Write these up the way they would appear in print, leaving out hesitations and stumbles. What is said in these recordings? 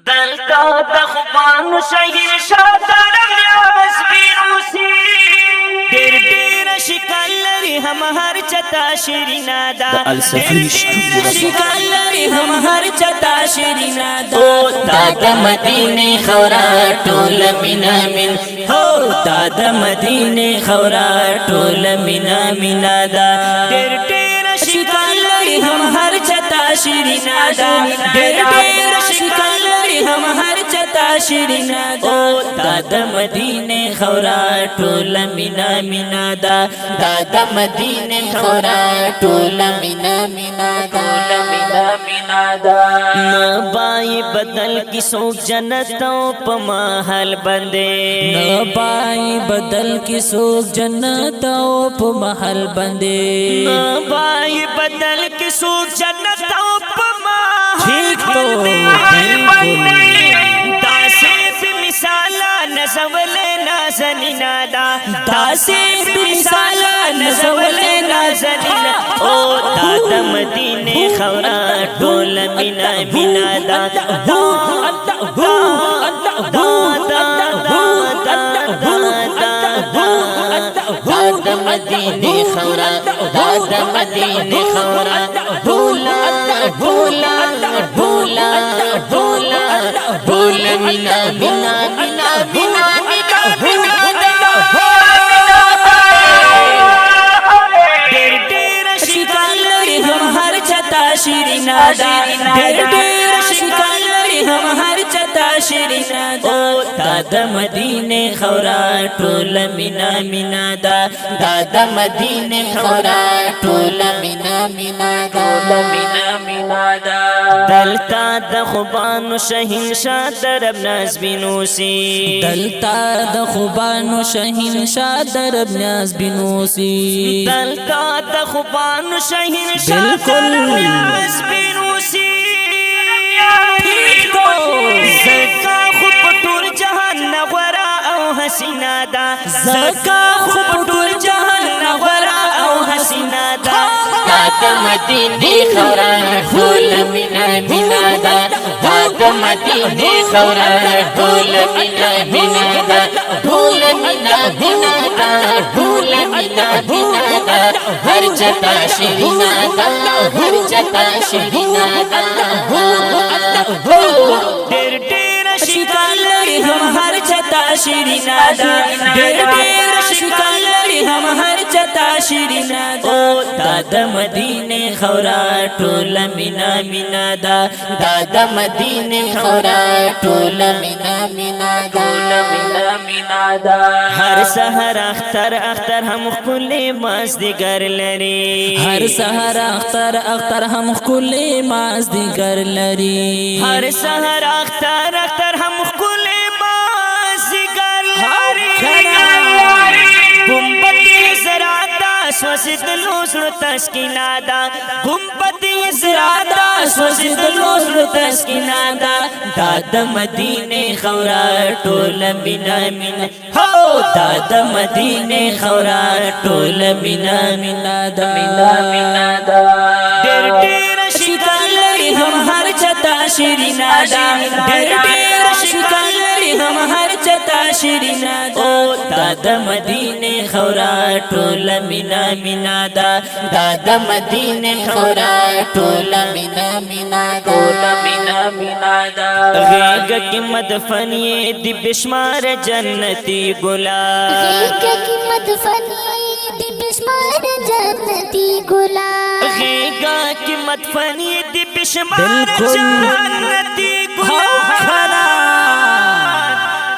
دلتا دخبان شهیر شادرم نیاز بیروسی دیر دیر شکل لري هم هر چتا شیرینا دا السفیر شکل لري هم هر چتا شیرینا دا او داد مدینه خورا ټول مینا من هو داد مدینه خورا ټول مینا مینا دا دیر دیر شکل لري هم هر چتا شیرینا دا دیر دیر شکل لري هم هر چتا شیرینا دا داد مدینه خورا ټول مینا مینا دا داد مدینه خورا ټول مینا مینا دا مینا مینا دا نبائی بدل کی سوک جنت او پا محل بندے نبائی بدل کی سوک جنت او پا محل بندے نبائی بدل کی سوک جنت او پا ٹھیک محل تو بندے داسے پی مثالا نزول نازنینا دا داسے پی مثالا نزول نازنینا او دادا مدینے خورا ڈول مینا مینا دا داد مدینه خورا داد مدینه خورا بولا بولا بولا بولا بولا مینا مینا مینا مینا شیرینا دا دیر دیر شکل لري هم هر چتا شیرینا دا داد مدینه خورا ټول مینا مینا دا داد مدینه خورا ټول مینا مینا دا مینا مینا دا دلتا د خوبانو شهنشاه درب ناز بینوسی دلتا د خوبانو شهنشاه درب نیاز بنوسی دلتا د خوبانو شهنشاه بالکل ناز بینوسی زکا خوب ټول جهان نغورا او حسینا دا زکا خوب ټول جهان نغورا او حسینا دا داد مدینه خورا ټول مینا مینا دا داد مدینه خورا ټول مینا مینا دا ټول مینا مینا دا ټول مینا مینا دا هر چتا شیرینا دا هر چتا شیرینا دا دیر دیر شکل لري هم هر چتا شیرینا دا دیر دیر شکل لري هم هر چتا شیرینا دا داد مدینه خورا ټول مینا مینا دا داد مدینه خورا ټول مینا مینا دا مینا مینا دا هر سحر اختر اختر هم خپل مازدیګر لري هر سحر اختر اختر هم خپل مازدیګر لري هر سحر اختر اختر هم خپل مازدیګر لري گنبد زرادا سوسد لوسر تسکینا دا گنبد زرادا سوسد لوسر تسکینا دا داد مدینه خورا ټول مینا مینا هو داد مدینه خورا ټول مینا مینا دا مینا مینا دا ډېر ډېر شکل لري هم هر چتا شیرینا دا ډېر ډېر شکل لري هم هر چتا شیرینا دا داد مدینه خورا ټول مینا مینا دا داد مدینه خورا ټول مینا مینا دا مینا مینا دا غیگ کی مدفن یہ دی بشمار جنتی گلاب کی مدفن دی بشمار جنتی گلاب غیگا کی مدفن یہ دی بشمار بالکل جنتی گلاب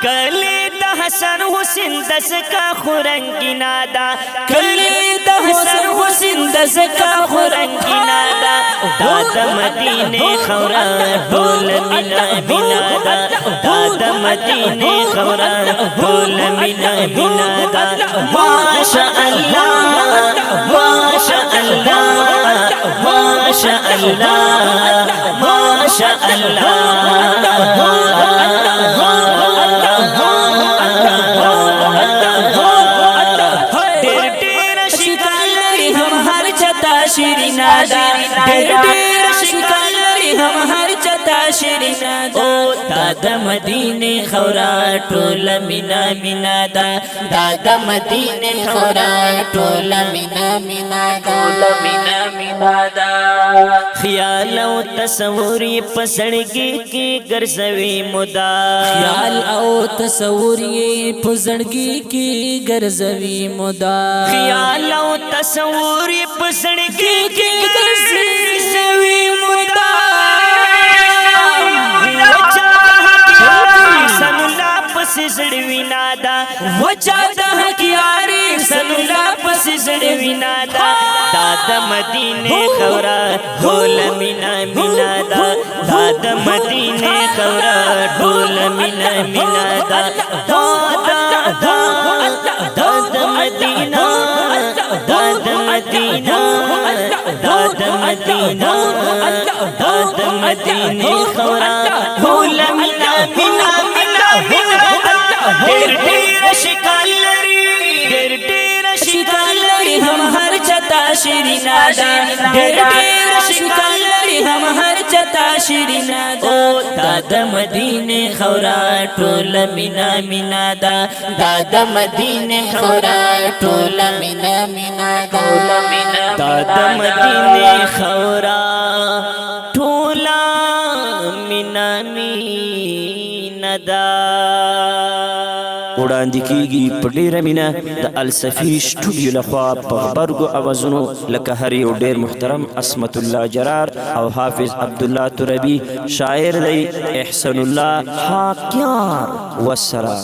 کلی دا حسن حسین دس کا خورنگی نادا کلی دا حسن حسین دس کا خورنگی نادا داد مدینے خورا ڈول مینا مینا دا داد مدینے خورا ڈول مینا مینا دا ماشاء اللہ ماشاء اللہ ماشاء اللہ ماشاء شیرینا دا ډېر ډېر شکل لري هم هر چتا شیرینا دا دا د مدینه خورا ټول مینا مینا دا دا د مدینه خورا ټول مینا مینا دا مینا مینا دا خیال او تصور پسړګي کې ګرځوي مودا خیال او تصور یې پزړګي کې ګرځوي مودا خیال او تصور پسړګي کې ګرځوي مودا سنلا پس زړوي نادا وچا د حقیاري سنلا پس زړوي نادا دا د مدینه خورا ټول مینا مینا دا دا د مدینه خورا ټول مینا مینا دا دا دا دا د مدینه دا د مدینه دا د مدینه دا د مدینه خورا ټول مینا مینا مینا ډېر ډېر شکال لري ډېر ډېر شکال لري هم هر چتا شیرینا دا ډېر ډېر شکال لري هم هر چتا شیرینا دا دا د مدینه خورا ټول مینا مینا دا دا د مدینه خورا ټول مینا مینا دا دا د مدینه خورا ټول مینا مینا دا وړاندې کیږي په ډیره مینه د الصفی سټوډیو لخوا په غبرګو اوازونو لکه هر یو ډیر محترم عصمت الله جرار او حافظ عبدالله تربی شاعر دی احسن الله حاکیار والسلام